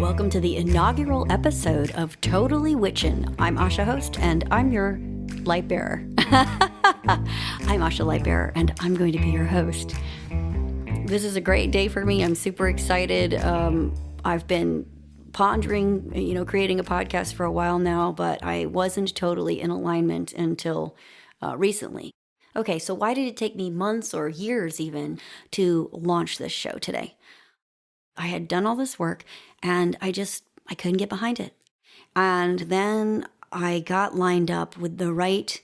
Welcome to the inaugural episode of Totally Witchin'. I'm Asha, host, and I'm your Lightbearer. I'm Asha Lightbearer, and I'm going to be your host. This is a great day for me. I'm super excited. I've been pondering, creating a podcast for a while now, but I wasn't totally in alignment until recently. Okay, so why did it take me months or years even to launch this show today? I had done all this work and I couldn't get behind it. And then I got lined up with the right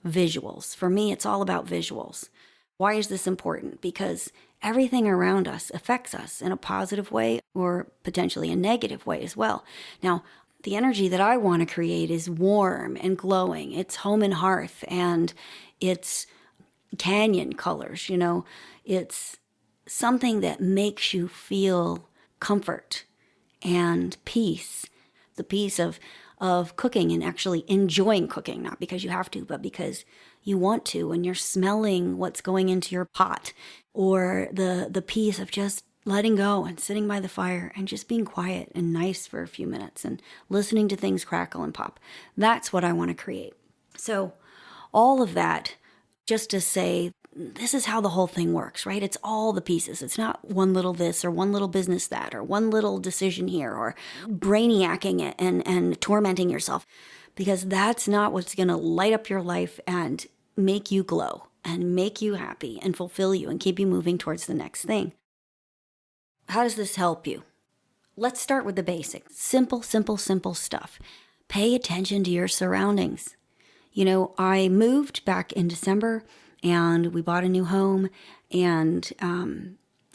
visuals. For me, it's all about visuals. Why is this important? Because everything around us affects us in a positive way or potentially a negative way as well. Now, the energy that I want to create is warm and glowing. It's home and hearth and it's canyon colors, It's something that makes you feel comfort and peace. The peace of cooking and actually enjoying cooking, not because you have to, but because you want to, and you're smelling what's going into your pot, or the peace of just letting go and sitting by the fire and just being quiet and nice for a few minutes and listening to things crackle and pop. That's what I want to create. So all of that just to say, this is how the whole thing works, right? It's all the pieces. It's not one little this or one little business that or one little decision here or brainiacking it and tormenting yourself, because that's not what's going to light up your life and make you glow and make you happy and fulfill you and keep you moving towards the next thing. How does this help you? Let's start with the basics. Simple stuff. Pay attention to your surroundings. I moved back in December and we bought a new home and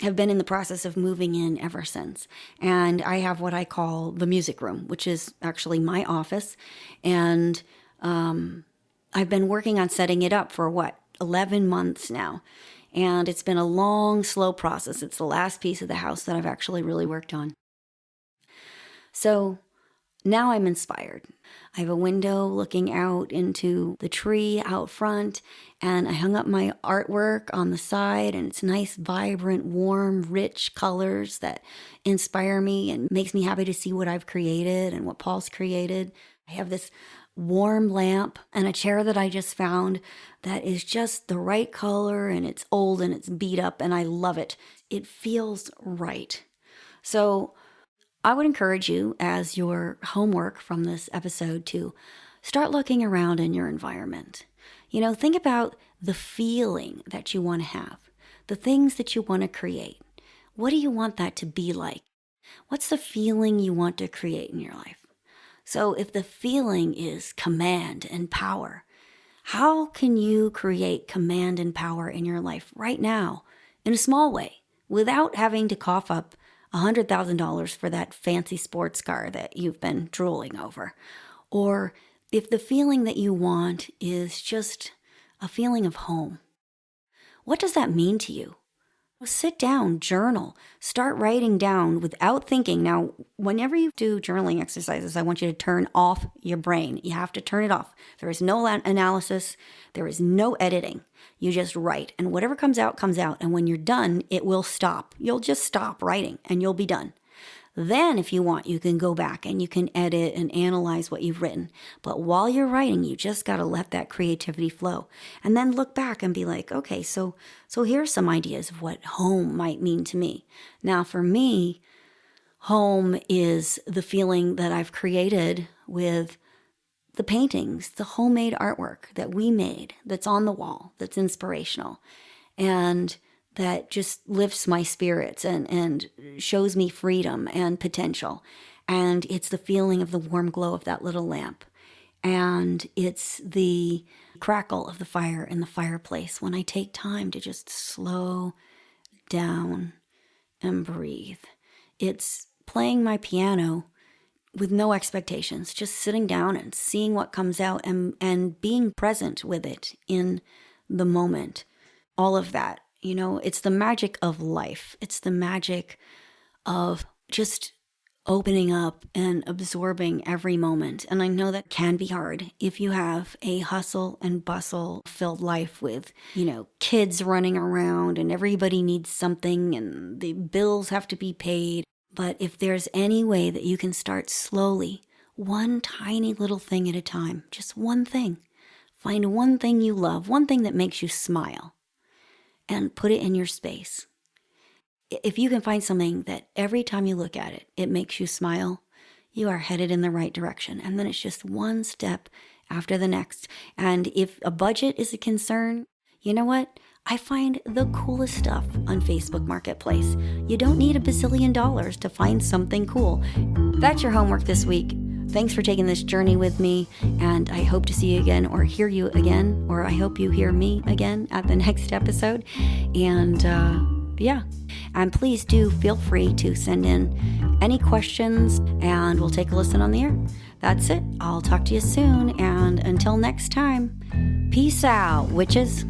have been in the process of moving in ever since. And I have what I call the music room, which is actually my office. And I've been working on setting it up for 11 months now. And it's been a long, slow process. It's the last piece of the house that I've actually really worked on. So now I'm inspired. I have a window looking out into the tree out front, and I hung up my artwork on the side, and it's nice, vibrant, warm, rich colors that inspire me and makes me happy to see what I've created and what Paul's created. I have this warm lamp and a chair that I just found that is just the right color, and it's old and it's beat up, and I love it. It feels right. So I would encourage you, as your homework from this episode, to start looking around in your environment. Think about the feeling that you want to have, the things that you want to create. What do you want that to be like? What's the feeling you want to create in your life? So if the feeling is command and power, how can you create command and power in your life right now in a small way without having to cough up $100,000 for that fancy sports car that you've been drooling over? Or if the feeling that you want is just a feeling of home, what does that mean to you? Well, sit down, journal, start writing down without thinking. Now, whenever you do journaling exercises, I want you to turn off your brain. You have to turn it off. There is no analysis. There is no editing. You just write, and whatever comes out, comes out. And when you're done, it will stop. You'll just stop writing and you'll be done. Then if you want, you can go back and you can edit and analyze what you've written. But while you're writing, you just got to let that creativity flow. And then look back and be like, okay, so here's some ideas of what home might mean to me. Now, for me, home is the feeling that I've created with the paintings, the homemade artwork that we made, that's on the wall, that's inspirational, and that just lifts my spirits and shows me freedom and potential. And it's the feeling of the warm glow of that little lamp. And it's the crackle of the fire in the fireplace when I take time to just slow down and breathe. It's playing my piano with no expectations, just sitting down and seeing what comes out and being present with it in the moment. All of that. It's the magic of life. It's the magic of just opening up and absorbing every moment. And I know that can be hard if you have a hustle and bustle filled life with, kids running around and everybody needs something and the bills have to be paid. But if there's any way that you can start slowly, one tiny little thing at a time, just one thing, find one thing you love, one thing that makes you smile, and put it in your space. If you can find something that every time you look at it, it makes you smile, you are headed in the right direction. And then it's just one step after the next. And if a budget is a concern, you know what? I find the coolest stuff on Facebook Marketplace. You don't need $1 bazillion to find something cool. That's your homework this week. Thanks for taking this journey with me, and I hope to see you again or hear you again, or I hope you hear me again at the next episode. And and please do feel free to send in any questions, and we'll take a listen on the air. That's it. I'll talk to you soon, and until next time, peace out, witches.